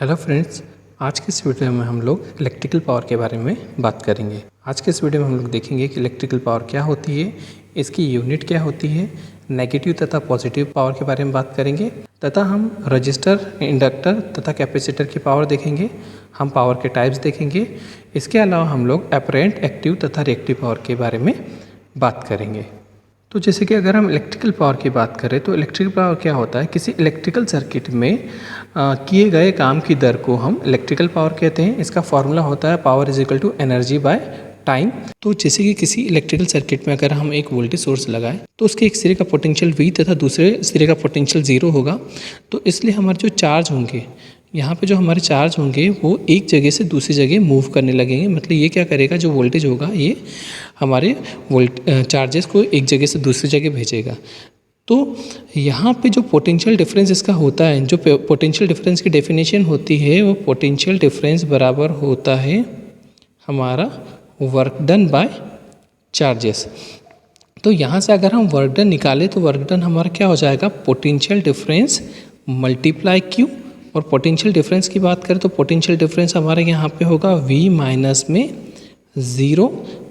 Hello friends, आज के इस वीडियो में हम लोग इलेक्ट्रिकल पावर के बारे में बात करेंगे। आज के इस वीडियो में हम लोग देखेंगे कि इलेक्ट्रिकल पावर क्या होती है, इसकी यूनिट क्या होती है, नेगेटिव तथा पॉजिटिव पावर के बारे में बात करेंगे तथा हम रजिस्टर, इंडक्टर तथा कैपेसिटर की पावर देखेंगे। हम पावर के टाइप्स देखेंगे। इसके अलावा हम लोग अपरेंट, एक्टिव तथा रिएक्टिव पावर के बारे में बात करेंगे। तो जैसे कि अगर हम इलेक्ट्रिकल पावर की बात करें तो इलेक्ट्रिकल पावर क्या होता है, किसी इलेक्ट्रिकल सर्किट में किए गए काम की दर को हम इलेक्ट्रिकल पावर कहते हैं। इसका फॉर्मूला होता है power is equal to energy by time. तो जैसे कि किसी इलेक्ट्रिकल सर्किट में अगर हम एक वोल्टेज सोर्स लगाएं तो उसके एक सिरे का पोटेंशियल V तथा दूसरे सिरे का पोटेंशियल 0 होगा। तो इसलिए हमारे जो चार्ज होंगे, यहाँ पे जो हमारे चार्ज होंगे वो एक जगह से दूसरी जगह मूव करने लगेंगे। मतलब ये क्या करेगा, जो वोल्टेज होगा ये हमारे चार्जेस को एक जगह से दूसरी जगह भेजेगा। तो यहाँ पे जो पोटेंशियल डिफरेंस इसका होता है, जो पोटेंशियल डिफरेंस की डेफिनेशन होती है, वो पोटेंशियल डिफरेंस बराबर होता है हमारा वर्क डन बाय चार्जेस। तो यहाँ से अगर हम वर्क डन निकालें तो वर्क डन हमारा क्या हो जाएगा, पोटेंशियल डिफरेंस मल्टीप्लाई क्यू। और पोटेंशियल डिफरेंस की बात करें तो पोटेंशियल डिफरेंस हमारे यहाँ पे होगा V माइनस में 0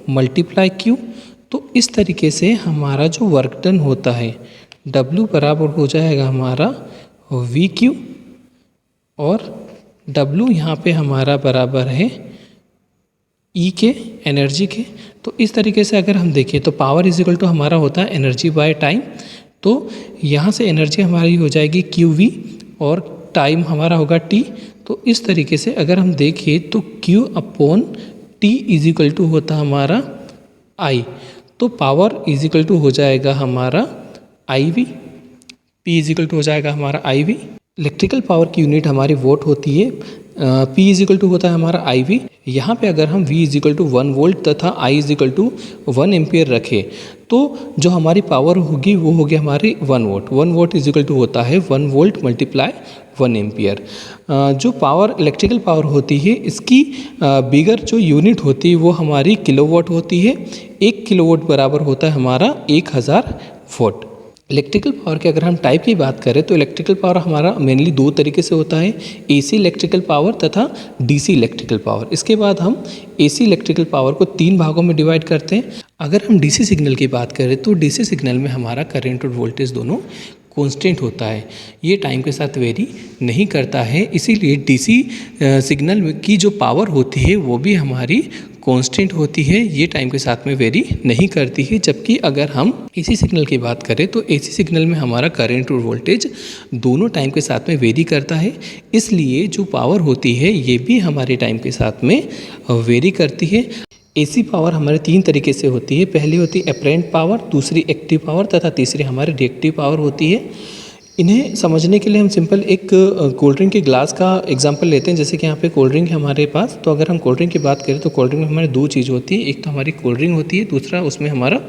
मल्टीप्लाई क्यू। तो इस तरीके से हमारा जो वर्क डन होता है W बराबर हो जाएगा हमारा वी क्यू, और W यहाँ पे हमारा बराबर है E के, एनर्जी के। तो इस तरीके से अगर हम देखें तो पावर इज इक्वल टू हमारा होता है एनर्जी बाय टाइम। तो यहाँ से एनर्जी हमारी हो जाएगी QV और टाइम हमारा होगा T। तो इस तरीके से अगर हम देखें तो Q upon T is equal to होता हमारा I। तो पावर इज इक्वल टू हो जाएगा हमारा IV, P is equal to हो जाएगा हमारा IV। इलेक्ट्रिकल पावर की यूनिट हमारी वोट होती है। P इज इक्वल टू होता है हमारा IV। यहाँ पे अगर हम V is equal to 1 volt तथा I is equal to 1 ampere रखें तो जो हमारी पावर होगी वो होगी हमारी 1 volt. 1 volt is equal to होता है 1 वोल्ट मल्टीप्लाई 1 एम्पियर। जो पावर इलेक्ट्रिकल पावर होती है इसकी बिगर जो यूनिट होती है वो हमारी किलोवाट होती है। 1 किलोवाट बराबर होता है हमारा 1000 वोट। इलेक्ट्रिकल पावर के अगर हम टाइप की बात करें तो इलेक्ट्रिकल पावर हमारा मेनली दो तरीके से होता है, AC इलेक्ट्रिकल पावर तथा DC इलेक्ट्रिकल पावर। इसके बाद हम AC इलेक्ट्रिकल पावर को 3 भागों में डिवाइड करते हैं। अगर हम DC सिग्नल की बात करें तो DC सिग्नल में हमारा करंट और वोल्टेज दोनों कांस्टेंट होता है, ये टाइम के साथ वेरी नहीं करता है। इसीलिए DC सिग्नल की जो पावर होती है वो भी हमारी कांस्टेंट होती है, ये टाइम के साथ में वेरी नहीं करती है। जबकि अगर हम AC सिग्नल की बात करें तो AC सिग्नल में हमारा करंट और वोल्टेज दोनों टाइम के साथ में वेरी करता है। इसलिए जो पावर होती है ये भी हमारे टाइम के साथ में वेरी करती है। AC पावर हमारे 3 तरीके से होती है। पहली होती है अपरेंट पावर, दूसरी एक्टिव पावर तथा तीसरी हमारी रिएक्टिव पावर होती है। इन्हें समझने के लिए हम सिंपल एक कोल्ड ड्रिंक के ग्लास का एग्जांपल लेते हैं। जैसे कि यहाँ पे कोल्ड ड्रिंक है हमारे पास, तो अगर हम कोल्ड ड्रिंक की बात करें तो कोल्ड ड्रिंक में हमारे 2 चीज़ होती है। एक तो हमारी कोल्ड ड्रिंक होती है, दूसरा उसमें हमारा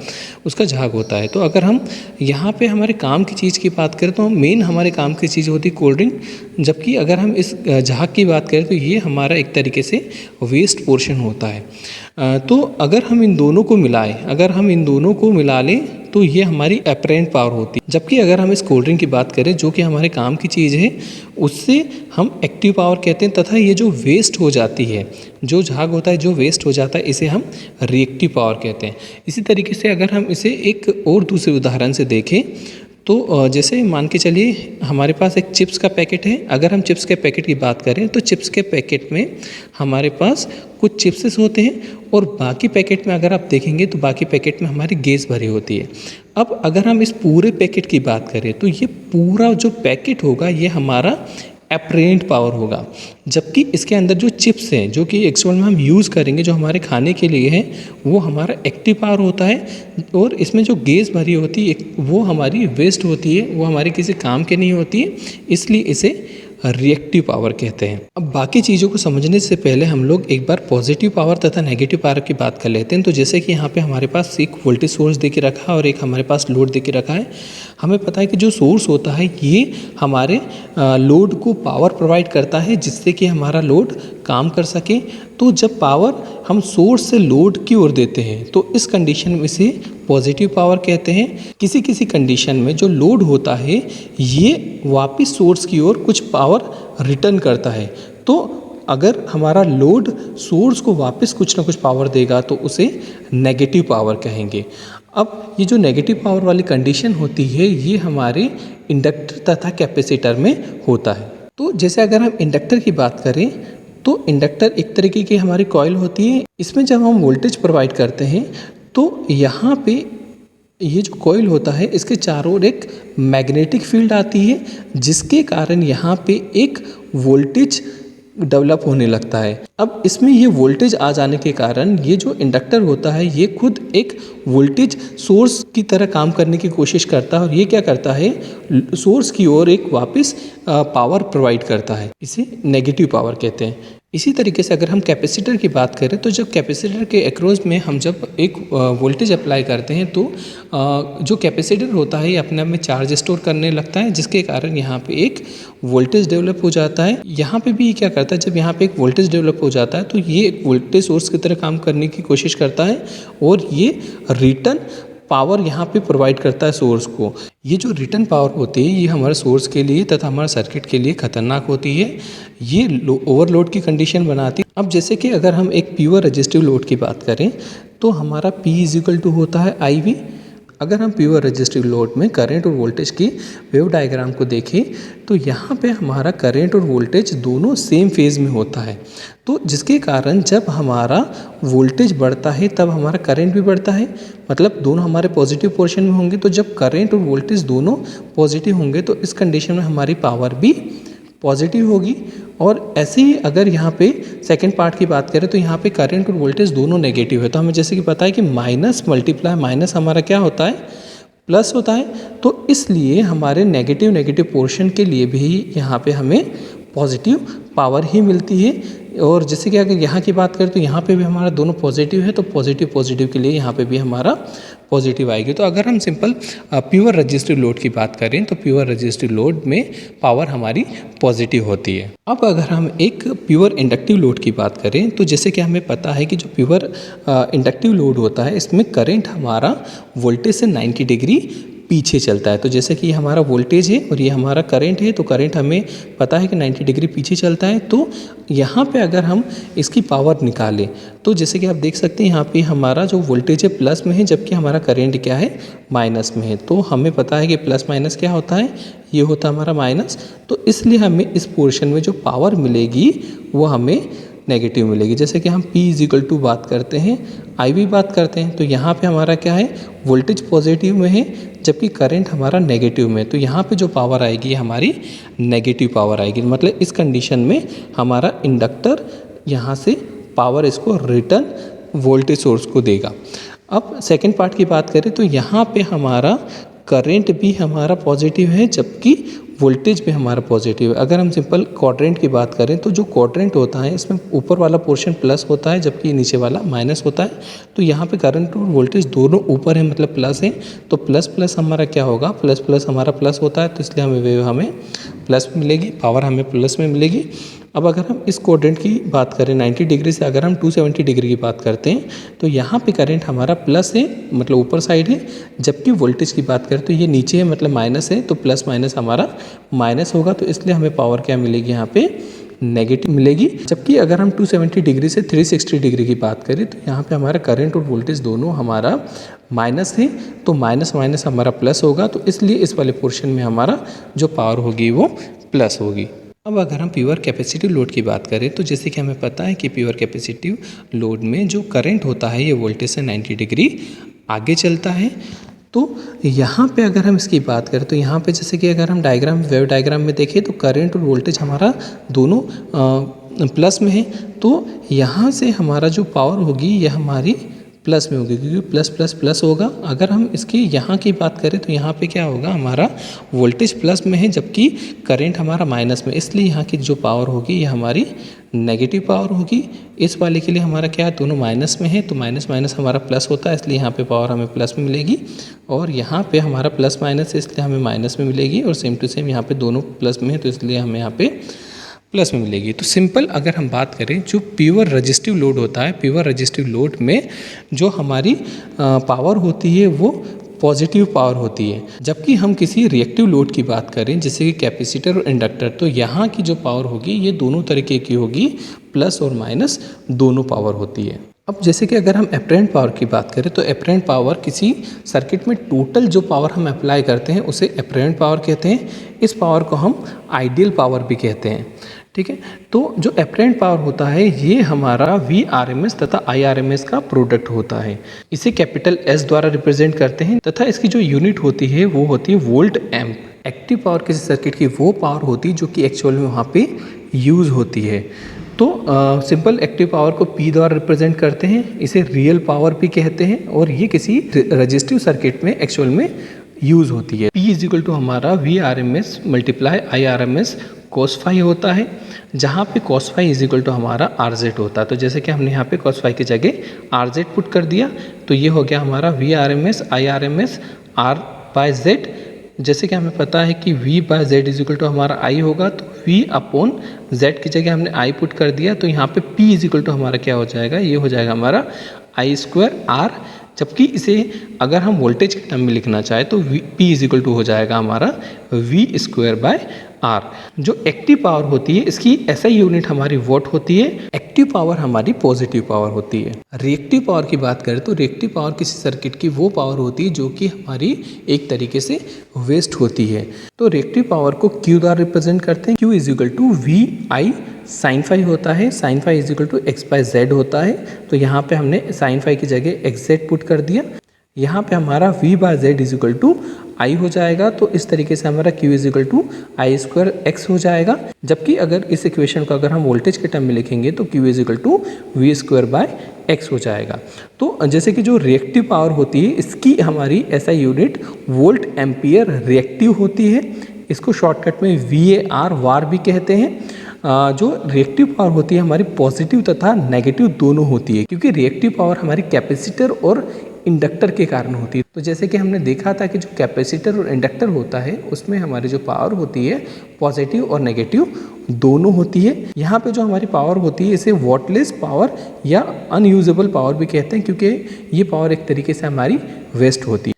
उसका झाग होता है। तो अगर हम यहाँ पे हमारे काम की चीज़ की बात करें तो मेन हमारे काम की चीज़ होती है कोल्ड ड्रिंक। जबकि अगर हम इस झाग की बात करें तो ये हमारा एक तरीके से वेस्ट पोर्शन होता है। तो अगर हम इन दोनों को मिला लें तो ये हमारी अपरेंट पावर होती है। जबकि अगर हम इस कोल्ड ड्रिंक की बात करें जो कि हमारे काम की चीज़ है, उससे हम एक्टिव पावर कहते हैं। तथा ये जो वेस्ट हो जाती है, जो झाग होता है जो वेस्ट हो जाता है, इसे हम रिएक्टिव पावर कहते हैं। इसी तरीके से अगर हम इसे एक और दूसरे उदाहरण से देखें तो जैसे मान के चलिए हमारे पास एक चिप्स का पैकेट है। अगर हम चिप्स के पैकेट की बात करें तो चिप्स के पैकेट में हमारे पास कुछ चिप्सेस होते हैं और बाकी पैकेट में अगर आप देखेंगे तो बाकी पैकेट में हमारी गैस भरी होती है। अब अगर हम इस पूरे पैकेट की बात करें तो ये पूरा जो पैकेट होगा ये हमारा अपरेंट पावर होगा। जबकि इसके अंदर जो चिप्स हैं जो कि एक्चुअल में हम यूज़ करेंगे, जो हमारे खाने के लिए है, वो हमारा एक्टिव पावर होता है। और इसमें जो गैस भरी होती है वो हमारी वेस्ट होती है, वो हमारे किसी काम की नहीं होती है, इसलिए इसे रिएक्टिव पावर कहते हैं। अब बाकी चीज़ों को समझने से पहले हम लोग एक बार पॉजिटिव पावर तथा नेगेटिव पावर की बात कर लेते हैं। तो जैसे कि यहाँ पे हमारे पास एक वोल्टेज सोर्स दे के रखा है और एक हमारे पास लोड दे के रखा है। हमें पता है कि जो सोर्स होता है ये हमारे लोड को पावर प्रोवाइड करता है जिससे कि हमारा लोड काम कर सके। तो जब पावर हम सोर्स से लोड की ओर देते हैं तो इस कंडीशन में इसे पॉजिटिव पावर कहते हैं। किसी किसी कंडीशन में जो लोड होता है ये वापस सोर्स की ओर कुछ पावर रिटर्न करता है, तो अगर हमारा लोड सोर्स को वापस कुछ ना कुछ पावर देगा तो उसे नेगेटिव पावर कहेंगे। अब ये जो नेगेटिव पावर वाली कंडीशन होती है ये हमारे इंडक्टर तथा कैपेसिटर में होता है। तो जैसे अगर हम इंडक्टर की बात करें तो इंडक्टर एक तरीके की हमारी कॉइल होती है। इसमें जब हम वोल्टेज प्रोवाइड करते हैं तो यहाँ पे ये जो कॉइल होता है इसके चारों ओर एक मैग्नेटिक फील्ड आती है जिसके कारण यहाँ पे एक वोल्टेज डेवलप होने लगता है। अब इसमें ये वोल्टेज आ जाने के कारण ये जो इंडक्टर होता है ये खुद एक वोल्टेज सोर्स की तरह काम करने की कोशिश करता है और ये क्या करता है सोर्स की ओर एक वापस पावर प्रोवाइड करता है। इसे नेगेटिव पावर कहते हैं। इसी तरीके से अगर हम कैपेसिटर की बात करें तो जब कैपेसिटर के अक्रॉस में हम जब एक वोल्टेज अप्लाई करते हैं तो जो कैपेसिटर होता है ये अपने आप में चार्ज स्टोर करने लगता है जिसके कारण यहाँ पे एक वोल्टेज डेवलप हो जाता है। यहाँ पे भी ये क्या करता है जब यहाँ पे एक वोल्टेज डेवलप हो जाता है तो ये एक वोल्टेज सोर्स की तरह काम करने की कोशिश करता है और ये रिटर्न पावर यहाँ पे प्रोवाइड करता है सोर्स को। ये जो रिटर्न पावर होती है ये हमारे सोर्स के लिए तथा हमारे सर्किट के लिए खतरनाक होती है। ये ओवरलोड की कंडीशन बनाती है। अब जैसे कि अगर हम एक प्योर रेजिस्टिव लोड की बात करें तो हमारा P होता है IV। अगर हम प्योर रेजिस्टिव लोड में करंट और वोल्टेज की वेव डायग्राम को देखें तो यहाँ पे हमारा करंट और वोल्टेज दोनों सेम फेज में होता है। तो जिसके कारण जब हमारा वोल्टेज बढ़ता है तब हमारा करंट भी बढ़ता है, मतलब दोनों हमारे पॉजिटिव पोर्शन में होंगे। तो जब करंट और वोल्टेज दोनों पॉजिटिव होंगे तो इस कंडीशन में हमारी पावर भी पॉजिटिव होगी। और ऐसे ही अगर यहाँ पे सेकंड पार्ट की बात करें तो यहाँ पे करंट और वोल्टेज दोनों नेगेटिव है। तो हमें जैसे कि पता है कि माइनस मल्टीप्लाई माइनस हमारा क्या होता है प्लस होता है। तो इसलिए हमारे नेगेटिव पोर्शन के लिए भी यहाँ पे हमें पॉजिटिव पावर ही मिलती है। और जैसे कि अगर यहाँ की बात करें तो यहाँ पे भी हमारा दोनों पॉजिटिव है तो पॉजिटिव के लिए यहाँ पे भी हमारा पॉजिटिव आएगी। तो अगर हम सिंपल प्योर रेजिस्टिव लोड की बात करें तो प्योर रेजिस्टिव लोड में पावर हमारी पॉजिटिव होती है। अब अगर हम एक प्योर इंडक्टिव लोड की बात करें तो जैसे कि हमें पता है कि जो प्योर इंडक्टिव लोड होता है इसमें करंट हमारा वोल्टेज से 90 डिग्री पीछे चलता है। तो जैसे कि ये हमारा वोल्टेज है और ये हमारा करंट है तो करंट हमें पता है कि 90 डिग्री पीछे चलता है। तो यहाँ पे अगर हम इसकी पावर निकालें तो जैसे कि आप देख सकते हैं यहाँ पे हमारा जो वोल्टेज है प्लस में है जबकि हमारा करंट क्या है माइनस में है। तो हमें पता है कि प्लस माइनस क्या होता है, ये होता है हमारा माइनस। तो इसलिए हमें इस पोर्शन में जो पावर मिलेगी वो हमें नेगेटिव मिलेगी। जैसे कि हम P बात करते हैं IV बात करते हैं तो यहाँ पे हमारा क्या है वोल्टेज पॉजिटिव में है जबकि करंट हमारा नेगेटिव में है। तो यहाँ पे जो पावर आएगी हमारी नेगेटिव पावर आएगी। मतलब इस कंडीशन में हमारा इंडक्टर यहाँ से पावर इसको रिटर्न वोल्टेज सोर्स को देगा। अब सेकेंड पार्ट की बात करें तो यहाँ पे हमारा करंट भी हमारा पॉजिटिव है जबकि वोल्टेज भी हमारा पॉजिटिव है। अगर हम सिंपल क्वाड्रेंट की बात करें तो जो क्वाड्रेंट होता है इसमें ऊपर वाला पोर्शन प्लस होता है जबकि नीचे वाला माइनस होता है। तो यहाँ पे करंट और वोल्टेज दोनों ऊपर है मतलब प्लस है। तो प्लस प्लस हमारा क्या होगा प्लस प्लस हमारा प्लस होता है तो इसलिए हमें प्लस मिलेगी, पावर हमें प्लस में मिलेगी। अब अगर हम इस क्वाड्रेंट की बात करें 90 डिग्री से अगर हम 270 डिग्री की बात करते हैं तो यहाँ पे करंट हमारा प्लस है मतलब ऊपर साइड है जबकि वोल्टेज की बात करें तो ये नीचे है मतलब माइनस है। तो प्लस माइनस हमारा माइनस होगा तो इसलिए हमें पावर क्या मिलेगी यहाँ पे नेगेटिव मिलेगी। जबकि अगर हम 270 डिग्री से 360 डिग्री की बात करें तो यहाँ पे हमारा करंट और वोल्टेज दोनों हमारा माइनस है तो माइनस माइनस हमारा प्लस होगा। तो इसलिए इस वाले पोर्शन में हमारा जो पावर होगी वो प्लस होगी। अब अगर हम प्योर कैपेसिटिव लोड की बात करें तो जैसे कि हमें पता है कि प्योर कैपेसिटिव लोड में जो करंट होता है ये वोल्टेज से 90 डिग्री आगे चलता है। तो यहाँ पे अगर हम इसकी बात करें तो यहाँ पे जैसे कि अगर हम वेव डायग्राम में देखें तो करंट और वोल्टेज हमारा दोनों प्लस में है। तो यहाँ से हमारा जो पावर होगी यह हमारी प्लस में होगी क्योंकि प्लस प्लस प्लस होगा। अगर हम इसकी यहाँ की बात करें तो यहाँ पे क्या होगा हमारा वोल्टेज प्लस में है जबकि करंट हमारा माइनस में, इसलिए यहाँ की जो पावर होगी ये हमारी नेगेटिव पावर होगी। इस वाले के लिए हमारा क्या है दोनों माइनस में है तो माइनस माइनस हमारा प्लस होता है इसलिए यहाँ पे पावर हमें प्लस में मिलेगी। और यहाँ पे हमारा प्लस माइनस है इसलिए हमें माइनस में मिलेगी और सेम टू सेम यहाँ पे दोनों प्लस में है तो इसलिए हमें यहाँ पे प्लस में मिलेगी। तो सिंपल अगर हम बात करें जो प्योर रेजिस्टिव लोड होता है, प्योर रेजिस्टिव लोड में जो हमारी पावर होती है वो पॉजिटिव पावर होती है। जबकि हम किसी रिएक्टिव लोड की बात करें जैसे कि कैपेसिटर और इंडक्टर, तो यहाँ की जो पावर होगी ये दोनों तरीके की होगी, प्लस और माइनस दोनों पावर होती है। अब जैसे कि अगर हम एपरेंट पावर की बात करें तो एपरेंट पावर किसी सर्किट में टोटल जो पावर हम अप्लाई करते हैं उसे एपरेंट पावर कहते हैं। इस पावर को हम आइडियल पावर भी कहते हैं। ठीक है, तो जो एपरेंट पावर होता है ये हमारा VRMS तथा IRMS का प्रोडक्ट होता है। इसे कैपिटल S द्वारा रिप्रेजेंट करते हैं तथा इसकी जो यूनिट होती है वो होती है वोल्ट एम्प। एक्टिव पावर किसी सर्किट की वो पावर होती है जो कि एक्चुअल में वहाँ पे यूज़ होती है। तो सिंपल एक्टिव पावर को P द्वारा रिप्रेजेंट करते हैं, इसे रियल पावर भी कहते हैं और ये किसी रजिस्टिव सर्किट में एक्चुअल में यूज़ होती है। P इज इक्वल टू हमारा VRMS multiply IRMS cos phi होता है, जहाँ पे cos phi is equal to हमारा RZ होता है। तो जैसे कि हमने यहाँ पे cos फाई की जगह RZ पुट कर दिया तो ये हो गया हमारा VRMS IRMS R by Z। जैसे कि हमें पता है कि V by Z is equal to हमारा I होगा, तो V अपॉन Z की जगह हमने I पुट कर दिया तो यहाँ पे P इज इक्वल टू हमारा क्या हो जाएगा, ये हो जाएगा हमारा I स्क्वायर R। जबकि इसे अगर हम वोल्टेज के टर्म में लिखना चाहे तो P इज इक्वल टू हो जाएगा हमारा V स्क्वायर बाय R। जो एक्टिव पावर होती है इसकी SI यूनिट हमारी वॉट होती है। एक्टिव पावर हमारी पॉजिटिव पावर होती है। रिएक्टिव पावर की बात करें तो रिएक्टिव पावर किसी सर्किट की वो पावर होती है जो कि हमारी एक तरीके से वेस्ट होती है। तो रिएक्टिव पावर को Q द्वारा रिप्रेजेंट करते हैं। Q is equal to VI sine phi होता है, sine phi is equal to X by Z होता है। तो यहाँ पे हमने साइन फाई की जगह XZ पुट कर दिया। यहाँ पे हमारा V by Z is equal to I हो जाएगा। तो इस तरीके से हमारा Q is equal to I square X हो जाएगा। जबकि अगर इस इक्वेशन को अगर हम वोल्टेज के टर्म में लिखेंगे तो Q is equal to V square by X हो जाएगा। तो जैसे कि जो रिएक्टिव पावर होती है इसकी हमारी SI unit volt ampere reactive होती है। इसको शॉर्टकट में VAR वार भी कहते हैं। जो रिएक्टिव पावर होती है हमारी पॉजिटिव तथा नेगेटिव दोनों होती है, क्योंकि रिएक्टिव पावर हमारी कैपेसिटर और इंडक्टर के कारण होती है। तो जैसे कि हमने देखा था कि जो कैपेसिटर और इंडक्टर होता है उसमें हमारी जो पावर होती है पॉजिटिव और नेगेटिव दोनों होती है। यहाँ पे जो हमारी पावर होती है इसे वॉटलेस पावर या अनयूजेबल पावर भी कहते हैं, क्योंकि ये पावर एक तरीके से हमारी वेस्ट होती है।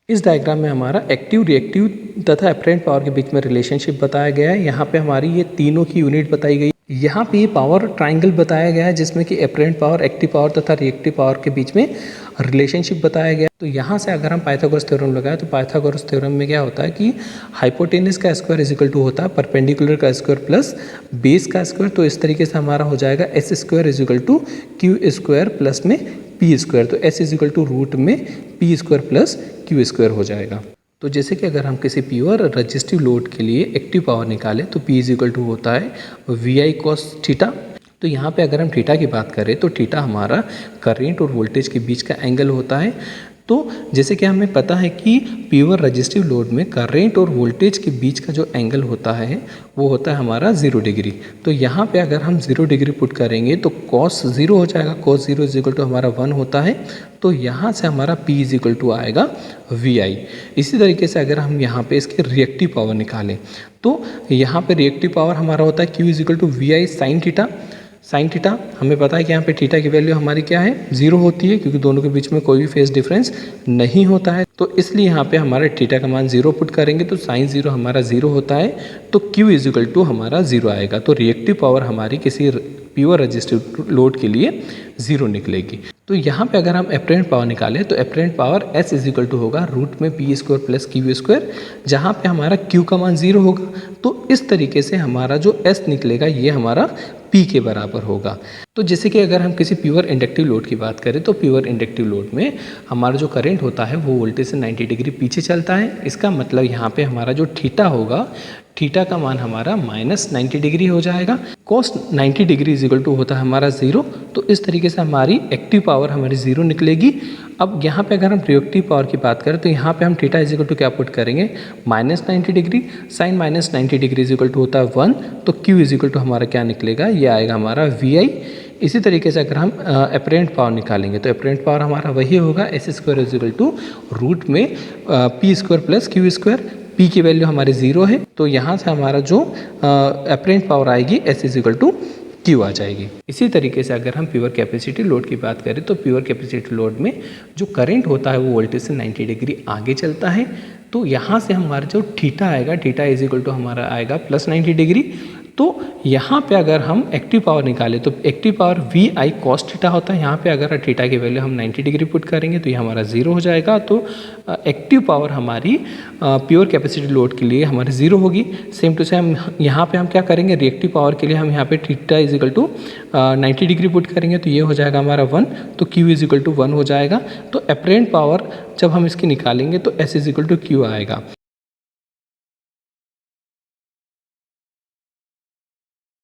इस डायग्राम में हमारा एक्टिव, रिएक्टिव तथा एपरेंट पावर के बीच में रिलेशनशिप बताया गया है। यहाँ पे हमारी ये तीनों की यूनिट बताई गई। यहाँ पे ये पावर ट्राइंगल बताया गया है जिसमें कि एपरेंट पावर, एक्टिव पावर तथा रिएक्टिव पावर के बीच में रिलेशनशिप बताया गया। तो यहाँ से अगर हम पाइथागोरस थ्योरम लगाएं तो पाइथागोरस थ्योरम में क्या होता है कि हाइपोटेनस का स्क्वायर इज इक्वल टू होता है परपेंडिकुलर का स्क्वायर प्लस बेस का स्क्वायर। तो इस तरीके से हमारा हो जाएगा S square is equal to Q square plus में पी स्क्वायर। तो S is equal to root में P square plus Q square हो जाएगा। तो जैसे कि अगर हम किसी प्योर रजिस्टिव लोड के लिए एक्टिव पावर निकालें तो P इज इक्वल टू होता है VI cos थीटा। तो यहाँ पे अगर हम थीटा की बात करें तो थीटा हमारा करंट और वोल्टेज के बीच का एंगल होता है। तो जैसे कि हमें पता है कि प्योर रजिस्टिव लोड में करंट और वोल्टेज के बीच का जो एंगल होता है वो होता है हमारा 0 डिग्री। तो यहाँ पे अगर हम 0 डिग्री पुट करेंगे तो cos 0 हो जाएगा। cos 0 इज इक्वल टू हमारा 1 होता है। तो यहाँ से हमारा P इज इक्वल टू आएगा VI। इसी तरीके से अगर हम यहाँ पे इसके रिएक्टिव पावर निकालें तो यहाँ पे रिएक्टिव पावर हमारा होता है Q is equal to VI sine theta. Sine theta हमें पता है कि यहाँ पे थीटा की वैल्यू हमारी क्या है 0 होती है, क्योंकि दोनों के बीच में कोई भी फेज डिफरेंस नहीं होता है। तो इसलिए यहाँ पे हमारे थीटा का मान 0 पुट करेंगे तो साइन 0 हमारा 0 होता है। तो Q इज इक्वल टू हमारा 0 आएगा। तो रिएक्टिव पावर हमारी किसी प्योर रजिस्टिव लोड के लिए 0 निकलेगी। तो यहाँ पे अगर हम एपरेंट पावर निकालें तो apparent power S is equal to होगा रूट में P square plus Q square, जहाँ पे हमारा Q का मान 0 होगा। तो इस तरीके से हमारा जो S निकलेगा ये हमारा P के बराबर होगा। तो जैसे कि अगर हम किसी प्योर इंडक्टिव लोड की बात करें तो प्योर इंडक्टिव लोड में हमारा जो करंट होता है वो वोल्टेज से 90 डिग्री पीछे चलता है। इसका मतलब यहाँ पे हमारा जो थीटा होगा, थीटा का मान हमारा माइनस 90 डिग्री हो जाएगा। cos 90 degree is equal to होता है हमारा 0। तो इस तरीके से हमारी एक्टिव पावर हमारी 0 निकलेगी। अब यहाँ पे अगर हम रिएक्टिव पावर की बात करें तो यहाँ पे हम थीटा इज इक्वल टू क्या पुट करेंगे minus 90 degree. Sine minus 90 degree is equal to होता है 1। तो Q इज इक्वल टू हमारा क्या निकलेगा, ये आएगा हमारा VI। इसी तरीके से अगर हम एपरेंट पावर निकालेंगे तो एपरेंट पावर हमारा वही होगा S square is equal to root में P square plus Q square. P की वैल्यू हमारी 0 है। तो यहाँ से हमारा जो एपरेंट पावर आएगी S is equal to Q आ जाएगी। इसी तरीके से अगर हम प्योर कैपेसिटी लोड की बात करें तो प्योर कैपेसिटी लोड में जो करंट होता है वो वोल्टेज से 90 डिग्री आगे चलता है। तो यहाँ से हमारा जो थीटा आएगा, थीटा इज इक्वल टू हमारा आएगा प्लस 90 डिग्री। तो यहाँ पे अगर हम एक्टिव पावर निकालें तो active power V I cos theta होता है। यहाँ पे अगर थीटा की वैल्यू हम 90 डिग्री पुट करेंगे तो ये हमारा 0 हो जाएगा। तो एक्टिव पावर हमारी प्योर कैपेसिटी लोड के लिए हमारी 0 होगी। सेम टू सेम यहाँ पे हम क्या करेंगे, रिएक्टिव पावर के लिए हम यहाँ पे theta is equal to 90 degree put करेंगे तो ये हो जाएगा हमारा 1, तो Q इज इक्वल टू 1 हो जाएगा। तो अपरेंट पावर जब हम इसकी निकालेंगे तो S is equal to Q आएगा।